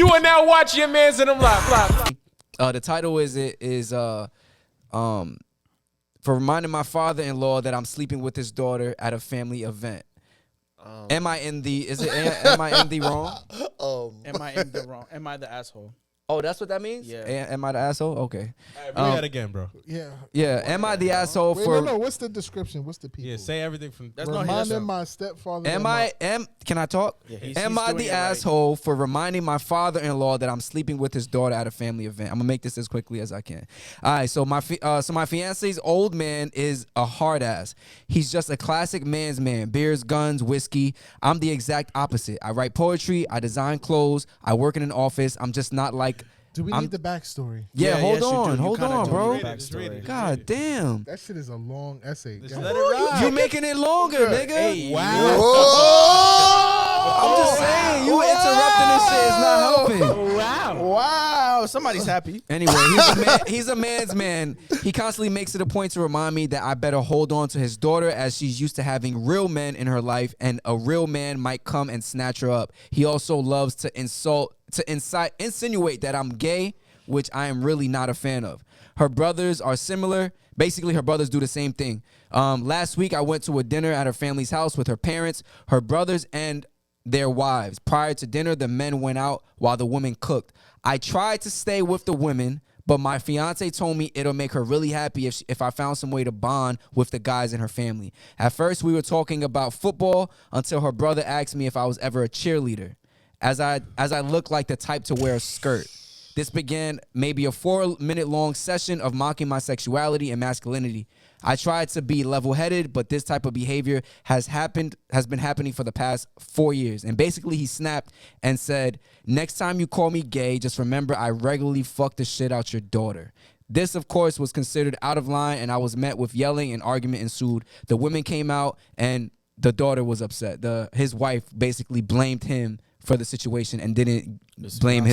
You will now watch your mans in them live. The title is for reminding my father-in-law that I'm sleeping with his daughter at a family event. Am I in the wrong? Am I in the wrong? Am I the asshole? Oh, that's what that means? Yeah. Am I the asshole? Okay. All right, bring that again, bro. Yeah. Yeah. Am I the asshole Wait, for? no. What's the description? What's the people? Yeah, say everything from. That's not Reminding my stepfather. Can I talk? Yeah, he's am I doing the it right. asshole for reminding my father-in-law that I'm sleeping with his daughter at a family event? I'm gonna make this as quickly as I can. All right, so my fiance's old man is a hard ass. He's just a classic man's man. Beers, guns, whiskey. I'm the exact opposite. I write poetry. I design clothes. I work in an office. I'm just not like. Do we need the backstory? Yeah, hold yes, you on, do. You hold kinda on, do bro. need the backstory. God damn. That shit is a long essay. Just let it ride. You making it longer, nigga. Hey, Wow. I'm just saying, you interrupting this shit is not helping. Wow, somebody's happy. Anyway, he's a man's man. He constantly makes it a point to remind me that I better hold on to his daughter as she's used to having real men in her life and a real man might come and snatch her up. He also loves to insinuate that I'm gay, which I am really not a fan of. Her brothers are similar. Basically, her brothers do the same thing. Last week, I went to a dinner at her family's house with her parents, her brothers, and their wives. Prior to dinner, the men went out while the women cooked. I tried to stay with the women, but my fiance told me it'll make her really happy if I found some way to bond with the guys in her family. At first, we were talking about football until her brother asked me if I was ever a cheerleader, as I look like the type to wear a skirt. This began maybe a 4-minute-long session of mocking my sexuality and masculinity. I tried to be level-headed, but this type of behavior has been happening for the past 4 years. And basically, he snapped and said, "Next time you call me gay, just remember I regularly fuck the shit out your daughter." This, of course, was considered out of line, and I was met with yelling and argument ensued. The women came out, and the daughter was upset. His wife basically blamed him for the situation and didn't blame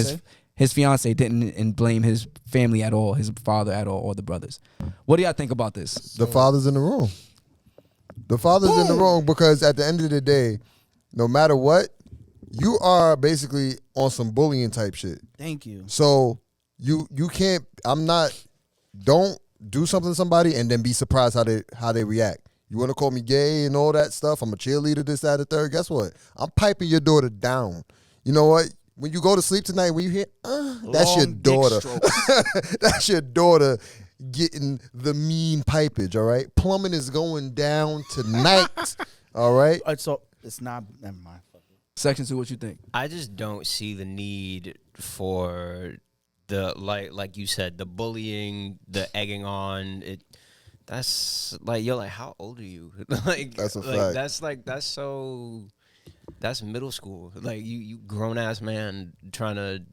his fiance didn't blame his family at all, his father at all, or the brothers. What do y'all think about this? The father's in the room. The father's in the wrong because at the end of the day, no matter what, you are basically on some bullying type shit. Thank you. So you can't. Don't do something to somebody and then be surprised how they react. You want to call me gay and all that stuff? I'm a cheerleader, this, that, and the third. Guess what? I'm piping your daughter down. You know what? When you go to sleep tonight, when you hear, that's your daughter. That's your daughter getting the mean pipage, all right? Plumbing is going down tonight, all right? So it's not, never mind. Section 2, what you think? I just don't see the need for the, like you said, the bullying, the egging on. That's like, yo, like, how old are you? Like, that's a fact. That's middle school. Like you grown ass man trying to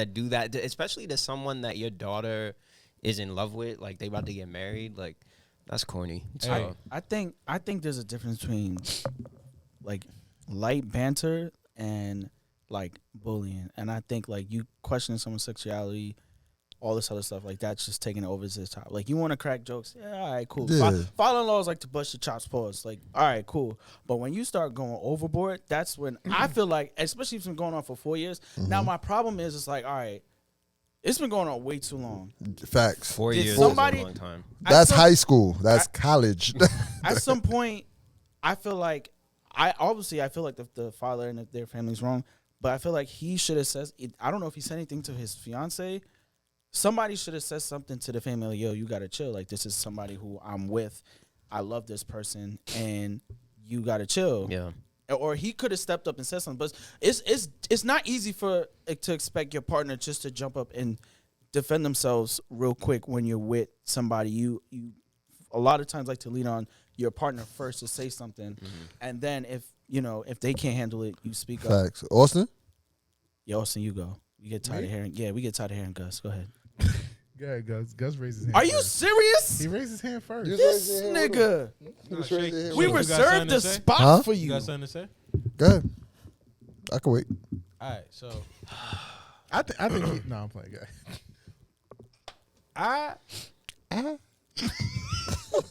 do that, especially to someone that your daughter is in love with. Like they about to get married. Like that's corny. So I think there's a difference between like light banter and like bullying, and I think like you questioning someone's sexuality, all this other stuff, like that's just taking it over to the top. Like you want to crack jokes, yeah, all right, cool. Yeah. Father-in-laws like to bust your chops, pause. Like, all right, cool. But when you start going overboard, that's when I feel like, especially if it's been going on for 4 years. Now my problem is, it's like, all right, it's been going on way too long. Facts. 4 Did years somebody- is a long time. That's high school. That's college. At some point, I feel like I feel like the father and their family's wrong, but I feel like he should have said. I don't know if he said anything to his fiance. Somebody should have said something to the family, like, yo, you gotta chill. Like this is somebody who I'm with. I love this person, and you gotta chill. Yeah. Or he could have stepped up and said something. But it's not easy to expect your partner just to jump up and defend themselves real quick when you're with somebody. You a lot of times like to lean on your partner first to say something, and then if they can't handle it, you speak up. Facts. Austin? Yeah, Austin, you go. We get tired of hearing. Yeah, we get tired of hearing Gus. Go ahead. Go ahead, Gus. Gus raises his hand. Are you first. serious? He raised his hand first. This nigga. We You got reserved something the to say? spot for You you. got something to say? Go ahead. I can wait. All right, so I think he, no, I'm playing guy.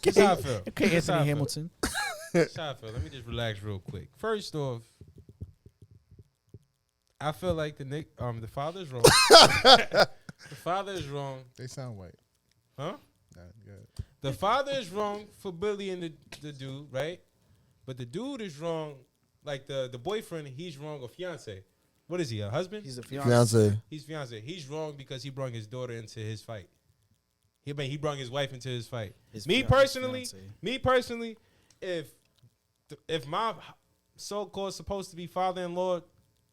That's how I feel. Okay, That's how I Anthony feel. Hamilton. That's how I feel. Let me just relax real quick. First off, I feel like the father's wrong. The father is wrong. They sound white. Huh? Nah, good. The father is wrong for bullying the dude, right? But the dude is wrong, like the boyfriend, he's wrong, or fiance. What is he, a husband? He's a fiance. Fiance. He's fiance. He's wrong because he brought his daughter into his fight. He brought his wife into his fight. Me personally, if my so-called supposed to be father-in-law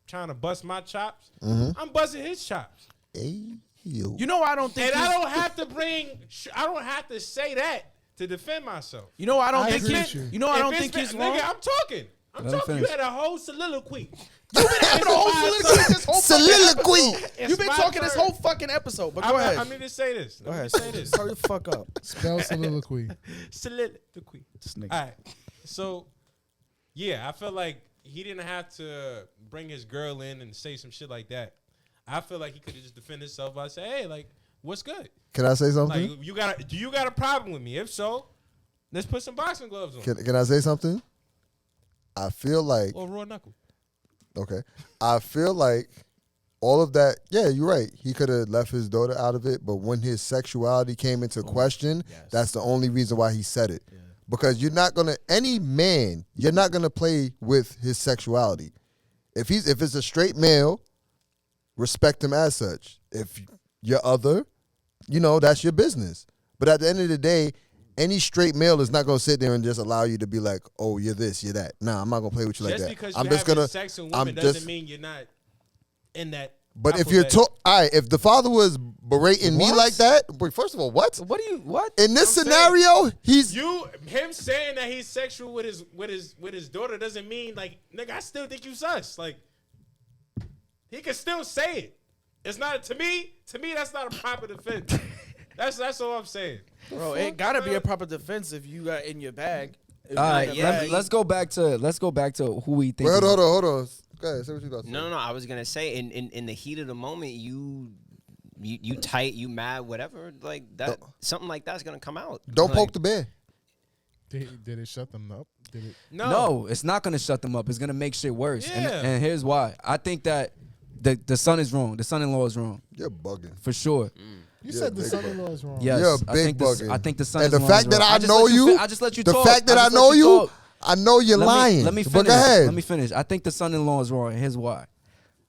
trying to bust my chops, I'm busting his chops. Hey, You know, I don't think. And I don't have to say that to defend myself. You know, I don't I think. agree He's, with you. you know, I don't If think it's he's nigga, wrong. I'm talking. Let him You finish. had a whole soliloquy. You've been having a whole soliloquy this whole soliloquy. You've been my talking this turn. whole fucking episode. But go ahead. I mean to say this. Go ahead. Say this. Hurry the fuck up. Spell soliloquy. Soliloquy. This nigga. All right. So, yeah, I feel like he didn't have to bring his girl in and say some shit like that. I feel like he could have just defended himself by saying, "Hey, like, what's good? Can I say something? Like, do you got a problem with me? If so, let's put some boxing gloves on Can I say something? I feel like or raw knuckle." okay. I feel like all of that. Yeah, you're right. He could have left his daughter out of it, but when his sexuality came into question, that's the only reason why he said it. Yeah. Because you're not gonna play with his sexuality. If it's a straight male, respect him as such. If you're other, that's your business. But at the end of the day, any straight male is not gonna sit there and just allow you to be like, oh, you're this, you're that. Nah, I'm not gonna play with you like that. Because I'm you're just having gonna. sex with women doesn't mean you're not in that. But if you're all right, if the father was berating me What? like that, wait, first of all, what? What? In this I'm scenario, he's him saying that he's sexual with his daughter doesn't mean like, nigga, I still think you sus. Like, he can still say it. It's not to me that's not a proper defense. That's all I'm saying. Bro, it gotta be a proper defense if you got in your bag. If All you right, got in your bag. let's go back to who we think. Wait, hold on. Go ahead, say what you got to say. No. I was gonna say in the heat of the moment, you tight, you mad, whatever. Like that, something like that's gonna come out. Don't Like, poke the bear. Did it shut them up? Did it? No, it's not gonna shut them up. It's gonna make shit worse. Yeah. And here's why. I think that the son is wrong. The son-in-law is wrong You're bugging. for sure. You Yeah, said the big son-in-law is wrong. Yes, You're a I big think bugging. I think the son. And the fact that I know you, I just let you the talk. fact that I just know let you, talk. I know you're lying. Let me But finish. go ahead. Let me finish. I think the son-in-law is wrong, and here's why.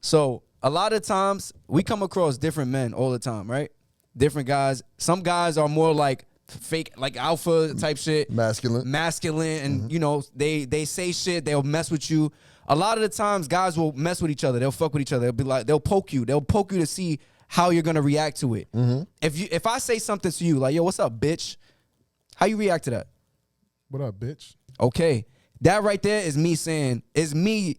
So a lot of times we come across different men all the time, right? Different guys. Some guys are more like fake, like alpha type shit, Masculine. and they say shit. They'll mess with you. A lot of the times, guys will mess with each other. They'll fuck with each other. They'll be like, they'll poke you. They'll poke you to see how you're gonna react to it. If I say something to you like, "Yo, what's up, bitch?" How you react to that? What up, bitch? Okay, that right there is me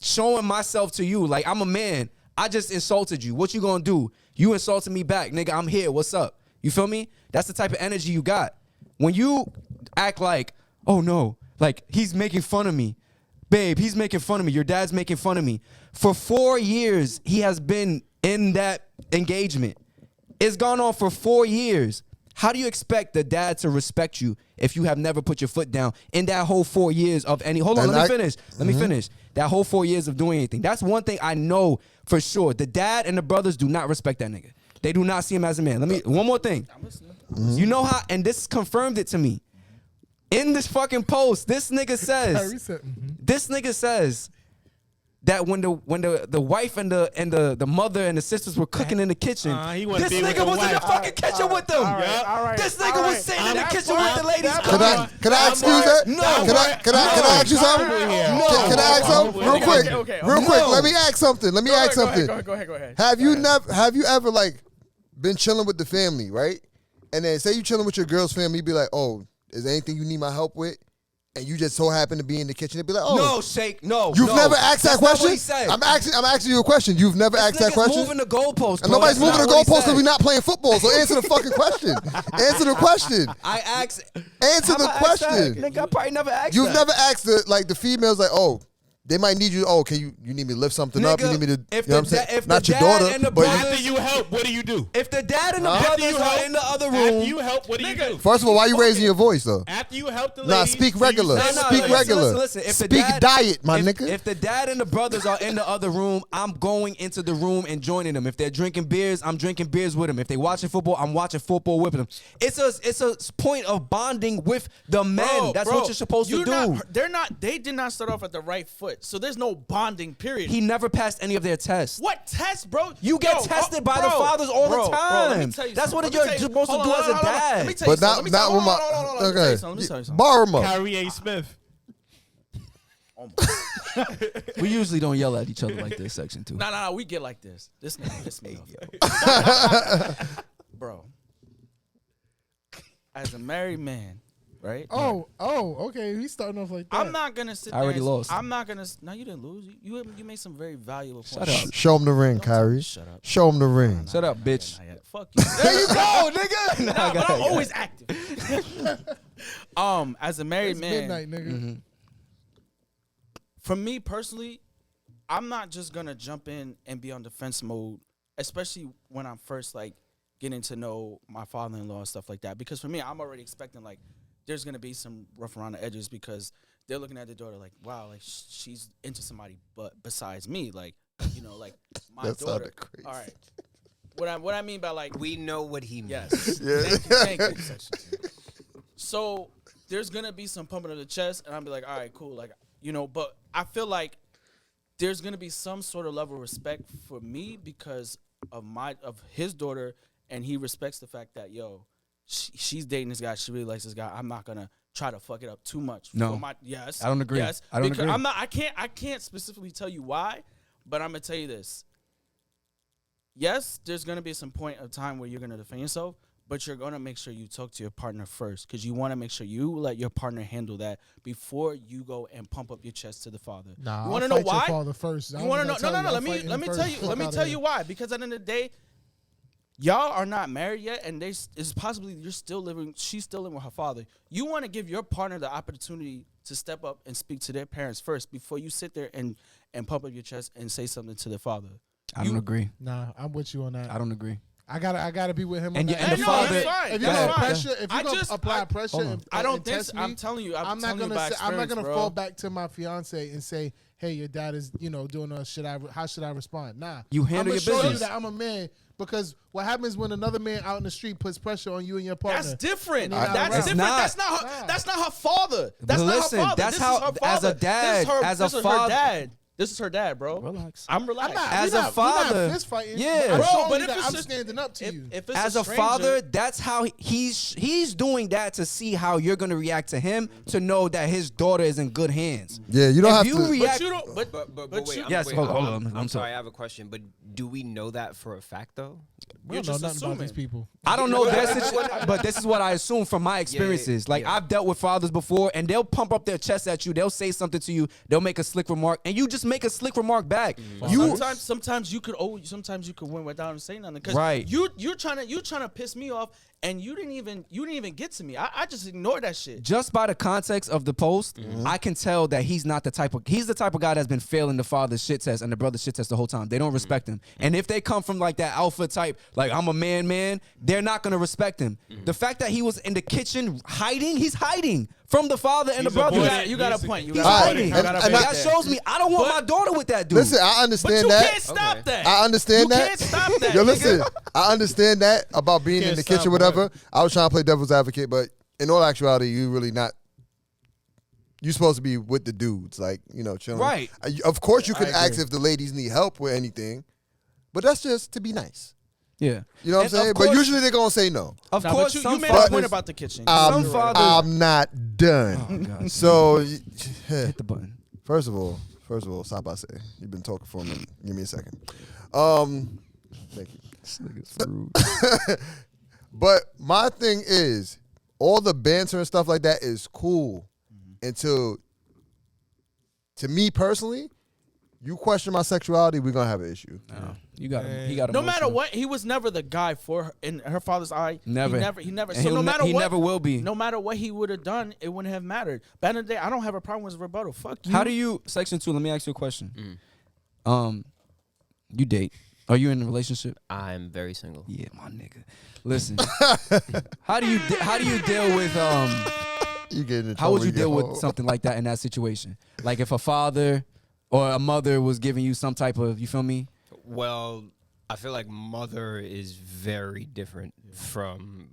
showing myself to you. Like, I'm a man. I just insulted you. What you gonna do? You insulted me back, nigga. I'm here. What's up? You feel me? That's the type of energy you got. When you act like, oh no, like he's making fun of me. Babe, he's making fun of me. Your dad's making fun of me. For 4 years, he has been in that engagement. It's gone on for 4 years. How do you expect the dad to respect you if you have never put your foot down in that whole 4 years of any? Hold on, And let me finish. Let me finish. That whole 4 years of doing anything. That's one thing I know for sure. The dad and the brothers do not respect that nigga. They do not see him as a man. One more thing. You know how, and this confirmed it to me. In this fucking post, this nigga says that when the wife and the mother and the sisters were cooking in the kitchen, this nigga was in the fucking kitchen with them. This nigga was sitting in the kitchen with the ladies. Can I excuse that? No. Can I ask you something? Can I ask something real quick? Okay. Real quick. Let me ask something. Go ahead. Have you ever like been chilling with the family, right? And then say you chilling with your girl's family, you be like, oh, is there anything you need my help with? And you just so happen to be in the kitchen, they'd be like, "Oh, No, Shake, no." you've never asked that That's not question." what he said. I'm asking you a question. You've never asked that Nigga's question. moving the goalpost, And bro. nobody's That's moving the not what he goalpost because said. we're not playing football. So answer the fucking question. Answer the question. I asked. Answer Have the I asked question. that? Nigga, I probably never asked You've that. never asked the females like, "Oh, they might need you. Oh, can you need me to lift something up? You Nigga, need me to, if you know what I'm the saying? da- if Not the your dad daughter, and the but brothers- After you help, what do you do? If the dad and the Huh? brothers After you are help- in the other After room, you help, what do you do? first of all, why you raising your voice though? After you help the Nah, ladies, speak do you regular. say No, what Speak you do? regular. Listen, if the Speak dad- diet, my if, nigga. If the dad and the brothers are in the other room, I'm going into the room and joining them. If they're drinking beers, I'm drinking beers with them. If they watching football, I'm watching football with them. It's a point of bonding with the men. That's what you're supposed to do. They did not start off at the right foot, so there's no bonding. Period. He never passed any of their tests. What test, bro? You get tested by the fathers all the time. Let me tell you That's something. what you're supposed to do as a dad. Let me tell you But something. not with my. Let me tell Okay, you something. bar him up. Kyrie A. Smith. We usually don't yell at each other like this, section 2. No, we get like this. This nigga pissed me off. Bro. As a married man, right? Oh, okay. He's starting off like that. I'm not gonna sit I there. already lost. I'm not gonna. No, you didn't lose. You made some very valuable points. Shut up. Show him the ring, Don't tell me Kyrie. shut up. Show him the ring. Shut up, bitch. Not yet. Fuck you. There you go, nigga. No, Nah, go but I'm ahead. always active. As a married It's man, midnight, nigga. for me personally, I'm not just gonna jump in and be on defense mode, especially when I'm first like getting to know my father-in-law and stuff like that. Because for me, I'm already expecting like there's gonna be some rough around the edges because they're looking at their daughter like, wow, like she's into somebody but besides me, like like my That daughter. sounded crazy. All right. What I mean by like We know what he means. yes, Yeah. thank you, Section 2. So there's gonna be some pumping of the chest, and I'll be like, all right, cool, like but I feel like there's gonna be some sort of level of respect for me because of his daughter, and he respects the fact that she's dating this guy, she really likes this guy. I'm not gonna try to fuck it up too much. No. Yes, I don't agree. Yes, I don't because agree. I can't specifically tell you why, but I'm gonna tell you this. Yes, there's gonna be some point of time where you're gonna defend yourself, but you're gonna make sure you talk to your partner first, because you want to make sure you let your partner handle that before you go and pump up your chest to the father. Nah, you want to I'll know fight your why? father first. You want to know? No. Let me tell you. Let me tell you why. Because at the end of the day, y'all are not married yet, and is possibly you're still living. She's still living with her father. You want to give your partner the opportunity to step up and speak to their parents first before you sit there and pump up your chest and say something to their father. I don't agree. Nah, I'm with you on that. I don't agree. I gotta be with him. And on you- that. and the father- that's fine. If That's you're gonna fine. pressure, if you're gonna apply pressure, hold on. and, I don't and think test so. me, I'm telling you. I'm not telling you gonna. by I'm not experience, gonna bro. fall back to my fiance and say, "Hey, your dad is, doing a how should I respond?" Nah, You handle your show you business. that I'm a man because what happens when another man out in the street puts pressure on you and your partner? That's different. And they're not That's around. different. Not. That's not her. Nah. That's not her father. That's not listen, her father. that's This how- is her as a father. dad, this is her, as a this is father- her dad. This is her dad, bro. Relax. I'm relaxed. As a father- we're not fist fighting. Yeah. I'm Bro, showing but you if that it's I'm a- standing up to you. If it's As a stranger, father, that's how he's doing that to see how you're gonna react to him, to know that his daughter is in good hands. Yeah, you don't If have you to. react, but you don't. But But wait, you- Yes, hold on. I'm I'm sorry. sorry, I have a question. But do we know that for a fact though? We You're don't know just nothing about these assuming. people. I don't know their situation, but this is what I assume from my experiences. Like yeah. I've dealt with fathers before, and they'll pump up their chest at you. They'll say something to you. They'll make a slick remark, and you just make a slick remark back. You sometimes you could win without saying nothing. 'Cause Right. You're trying to piss me off, and you didn't even get to me. I just ignored that shit. just by the context of the post, I can tell that he's the type of guy that's been failing the father's shit test and the brother's shit test the whole time. They don't respect him. And if they come from like that alpha type, like I'm a man, they're not gonna respect him. The fact that he was in the kitchen he's hiding from the father and He's the brother. avoiding- You got a point. You He's got a hiding. point. And That shows me I don't want my daughter with that dude. Listen, I But understand you that. can't stop that. I understand you that. can't stop that. Yo, nigga. listen, I understand that about being in Can't the stop kitchen, whatever. I was trying to play devil's advocate, but in all actuality, you really not. You're supposed to be with the dudes, like chilling. Right. Of course, you I can ask agree. if the ladies need help with anything, but that's just to be nice. Yeah. You know what I'm And saying? of But course- usually they're gonna say no. Of Nah, course, but you some made a fathers. point about the kitchen. Some fathers- I'm not done. Oh, God. So, Hit the button. first of all, stop. I say you've been talking for a minute. Give me a second. Thank you. This nigga's rude. But my thing is, all the banter and stuff like that is cool until, to me personally, You question my sexuality, we're gonna have an issue. No, he got No matter emotional. what, he was never the guy for her in her father's eye. Never. He never. And So no matter he what, never will be. no matter what he would have done, it wouldn't have mattered. Back in the day, I don't have a problem with his rebuttal. Fuck you. How do you section 2? Let me ask you a question. Mm. You date? Are you in a relationship? I'm very single. Yeah, my nigga. Listen, how do you deal with You getting in How would trouble, you deal get with home. something like that in that situation? Like if a father or a mother was giving you some type of, you feel me? Well, I feel like mother is very different from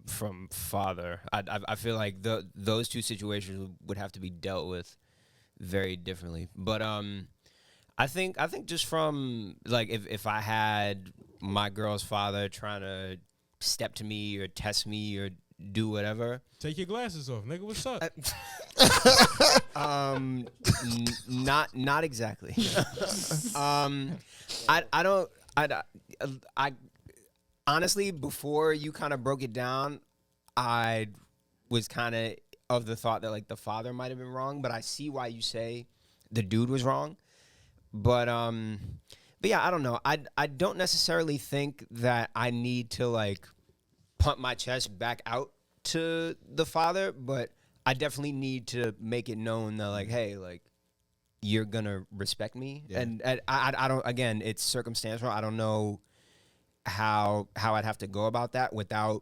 father. I feel like those two situations would have to be dealt with very differently. But I think just from like if I had my girl's father trying to step to me or test me or do whatever. Take your glasses off, nigga. What's up? Not exactly. I honestly, before you kind of broke it down, I was kind of the thought that like the father might have been wrong, but I see why you say the dude was wrong. But yeah, I don't know. I don't necessarily think that I need to like pump my chest back out to the father, but I definitely need to make it known that like, hey, like you're gonna respect me, and I don't. Again, it's circumstantial. I don't know how I'd have to go about that without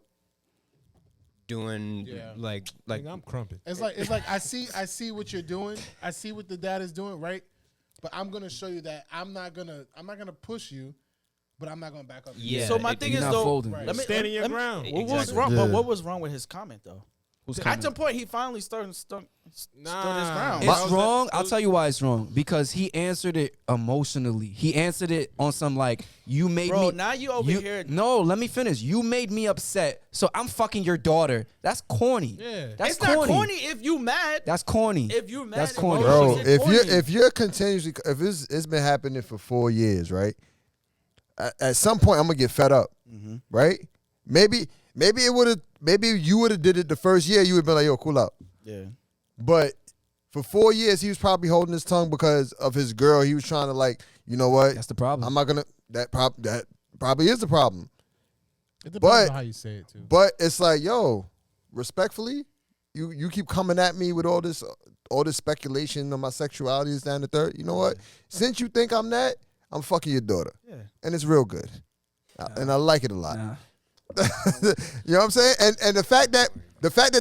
doing like Nigga, I'm crumping. It's like I see what you're doing. I see what the dad is doing, right? But I'm gonna show you that I'm not gonna push you, but I'm not gonna back up. Yeah. So my it- thing you're is not though, folding. Right. let me Stand in your let me- ground. What was Exactly. wrong? Yeah. But what was wrong with his comment though? Who's At coming? some point, he finally stood his ground. That It's was wrong. that I'll was- tell you why it's wrong. Because he answered it emotionally. He answered it on some like, you made Bro, me. now you over here. No, let me finish. You made me upset, so I'm fucking your daughter. That's corny. Yeah. That's It's not corny if you mad. That's corny. If you mad, That's it corny. Bro, isn't if corny. you're continuously, if it's been happening for 4 years, right? At some point, I'm gonna get fed up, right? Maybe you would have did it the first year. You would have been like, yo, cool out. Yeah. But for 4 years, he was probably holding his tongue because of his girl. He was trying to like, you know what? That's the problem. I'm not gonna. That probably is the problem. It depends But- on how you say it too. But it's like, yo, respectfully, you keep coming at me with all this speculation on my sexuality is down the third. You know what? Since you think I'm that, I'm fucking your daughter, Yeah. and it's real good, and I like it a lot. Nah. You know what I'm saying? And the fact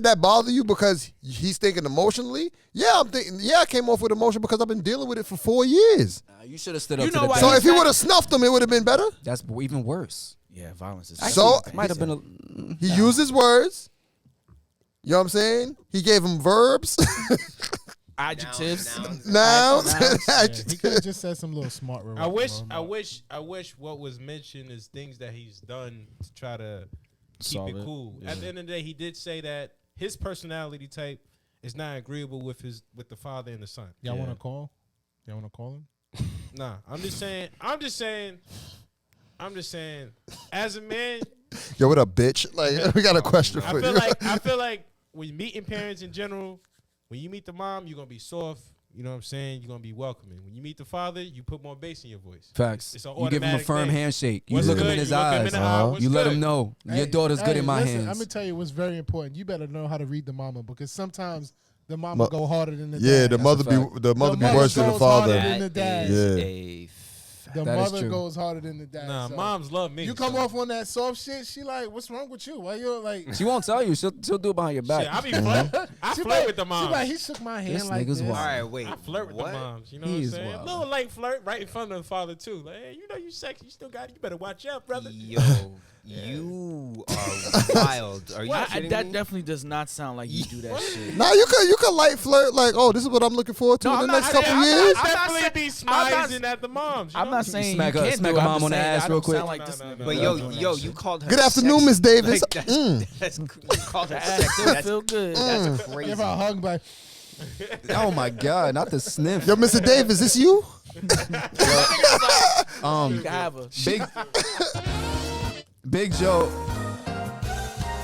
that bothered you because he's thinking emotionally, I'm thinking, I came off with emotion because I've been dealing with it for 4 years. Nah, you should have stood up You to know the why bat. So if he would have snuffed him, it would have been better. That's even worse. Yeah, violence is. So Might have been a. he used his words. You know what I'm saying? He gave him verbs, adjectives. nouns. Yeah, he could have just said some little smart. I wish what was mentioned is things that he's done to try to keep Solve it it. cool. Yeah. At the end of the day, he did say that his personality type is not agreeable with the father and the son. Y'all want to call? Y'all want to call him? Nah, I'm just saying. As a man, Yo, what up, bitch? Like, we got a question for you. I feel like when meeting parents in general, when you meet the mom, you're gonna be soft. You know what I'm saying? You're gonna be welcoming. When you meet the father, you put more bass in your voice. Facts. It's an You give him a automatic firm thing. handshake. You What's look him good? in his You look him in eyes. the eye. What's You let good? him know your daughter's good in my listen, hands. I'm gonna tell you what's very important. You better know how to read the mama because sometimes the mama Mo- go harder than the Yeah, dad. the mother be fact. the mother be mother worse than the goes harder father. than the dad. is Yeah. a The That is mother true. goes harder than the dad. Nah, so moms love me. You come so. off on that soft shit. She like, what's wrong with you? Why you like? She won't tell you. She'll do it behind your back. Shit, I be flirt. I She flirt like- with the She moms. like, he shook my hand This like nigga's this. wild. All right, wait. I flirt with what? the moms. You know He what I'm is saying? wild. Little light flirt right in front of the father too. Like, hey, you know you sexy. You still got it. You better watch out, brother. Yo, you are wild. Are you kidding That me? definitely does not sound like you do that shit. Nah, you could light flirt like, oh, this is what I'm looking forward to No, in I'm the not next saying- couple I'm not- years. I'm not Definitely saying- be I'm not- smizing at the moms. You I'm know? not saying Smack you a- can't smack do a it. I'm mom just on the saying ass I real don't quick. sound like this No, no, nigga no, But no, doing yo, that you shit. called her. Good afternoon, sexy. Miss Davis. Like, that's you called her That sexy. still That's, feel good. that's crazy. Give her a hug, like, Oh my God, not the sniff. Yo, Mr. Davis, this you? You can have her. Big Joe.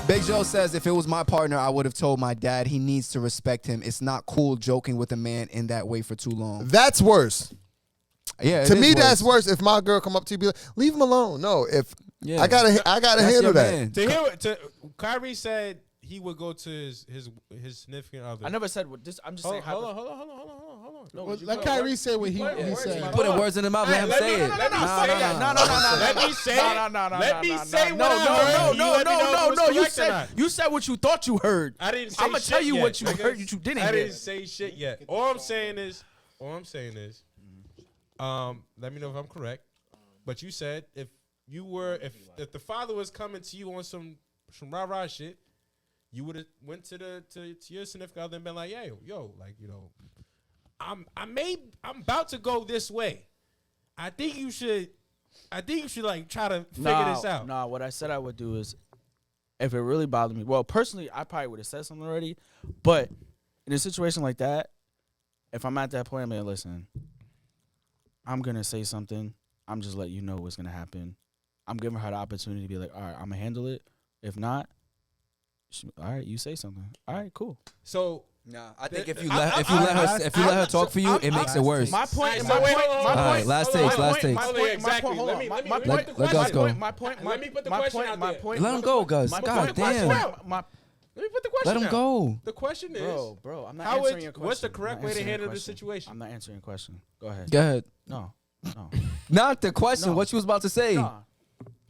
Big Joe says if it was my partner, I would have told my dad he needs to respect him. It's not cool joking with a man in that way for too long. That's worse. Yeah, To it me, is that's worse. If my girl come up to you, be like, leave him alone. No, if Yeah. I gotta That's handle your that. man. To hear Kyrie said he would go to his significant other. I never said what this. I'm just saying. Hold on. No, Well, you let go. Kyrie say what he words in said. my Putting words in the mouth. Let him say it. No, Let me say it. Let me say what I heard. You let me know if it was You correct or not. said what you thought you heard. I didn't say I'm gonna shit tell you yet, what you nigga. heard. You didn't I hear. didn't say shit yet. All I'm saying is, let me know if I'm correct. But you said if the father was coming to you on some rah-rah shit, you would have went to your significant other and been like, yo, like, you know, I'm about to go this way. I think you should like try to figure this out. Nah, what I said I would do is, if it really bothered me, well, personally, I probably would have said something already. But in a situation like that, if I'm at that point, I'm like, listen, I'm gonna say something. I'm just letting you know what's gonna happen. I'm giving her the opportunity to be like, all right, I'm gonna handle it. If not, all right, you say something. All right, cool. So Nah, I think if you let her talk for you, it makes it worse. My point. Alright, My so wait, point. hold on, My hold on. All right, point. last Hold on, takes, hold on. last takes. My Hold point. on, exactly. Hold Let on. me My put let the Gus question. go. My point. Let me put the question out there. Let him go, Gus. My God point. damn. Let me put the question Let him out. go. The question is, Bro, I'm not how answering would- your question. what's the I'm correct not way to answering your handle the question. situation? I'm not answering your question. Go ahead. Go ahead. No. Not the question. No. What you was about to say. No.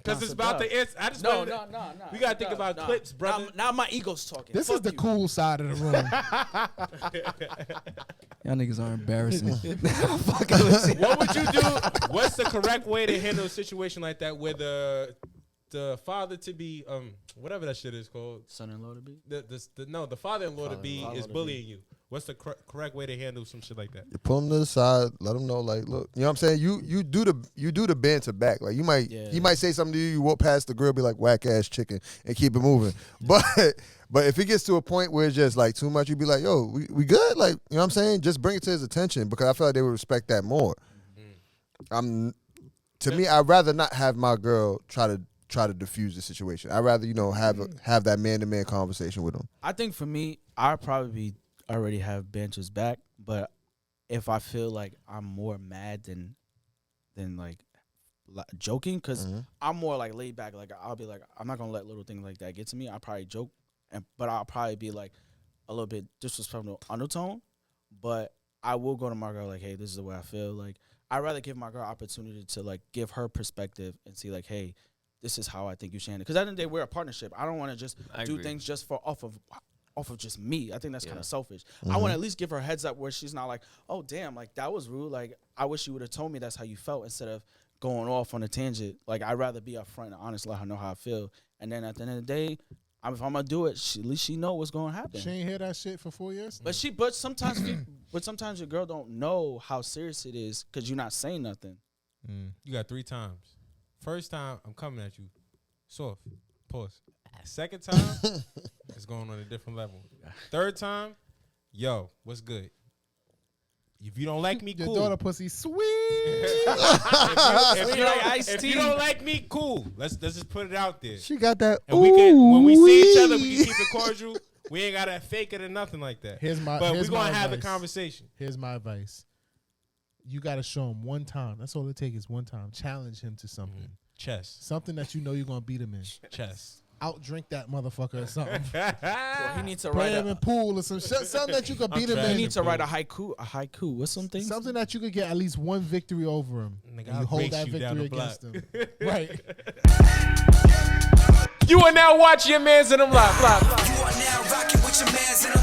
because it's about the answer. I just No. wanted to- We gotta think about clips, brother. Now my ego's talking. This Fuck is the you. cool side of the room. Y'all niggas are embarrassing. What would you do? What's the correct way to handle a situation like that where the father to be whatever that shit is called, Son-in-law to be. the father-in-law to be Father-in-law is to be. bullying you? What's the correct way to handle some shit like that? You pull him to the side, let him know, like, look, you know what I'm saying? You do the banter back. Like, he might say something to you, you walk past the grill, be like, whack ass chicken, and keep it moving. But if it gets to a point where it's just like too much, you be like, yo, we good? Like, you know what I'm saying? Just bring it to his attention, because I feel like they would respect that more. To me, I'd rather not have my girl try to diffuse the situation. I'd rather, have that man-to-man conversation with him. I think for me, I'd probably already have benches back, but if I feel like I'm more mad than like joking, because I'm more like laid back. Like, I'll be like, I'm not gonna let little things like that get to me. I'll probably joke, but I'll probably be like a little bit disrespectful undertone. But I will go to my girl like, hey, this is the way I feel. Like, I'd rather give my girl opportunity to like give her perspective and see like, hey, this is how I think you should handle it. Because at the end of the day, we're a partnership. I don't want to just do things just for off of just me. I think that's kind of selfish. I want to at least give her a heads up where she's not like, oh, damn, like, that was rude. Like, I wish you would have told me that's how you felt instead of going off on a tangent. Like, I'd rather be upfront and honest, let her know how I feel. And then at the end of the day, if I'm going to do it, at least she know what's going to happen. She ain't hear that shit for 4 years. But sometimes your girl don't know how serious it is because you're not saying nothing. You got 3 times. First time, I'm coming at you. Soft. Pause. Second time, it's going on a different level. Third time, yo, what's good? If you don't like me, Your cool. daughter pussy sweet. If you don't like me, cool. Let's just put it out there. She got that. And we can, when we see each other, we can keep it cordial. We ain't gotta fake it or nothing like that. But we're gonna have the conversation. Here's my advice. You gotta show him one time. That's all it takes is one time. Challenge him to something. Chess. Something that you know you're gonna beat him in. Chess. Outdrink that motherfucker or something. Well, he needs to Play write him in pool or some shit. Something that you could beat him He in. needs to write a haiku. What's some things? Something that you could get at least one victory over him. Nigga, And I'll you hold race that you down victory the against block. him. Right. You are now watching your mans in them live. You are now rocking with your mans in the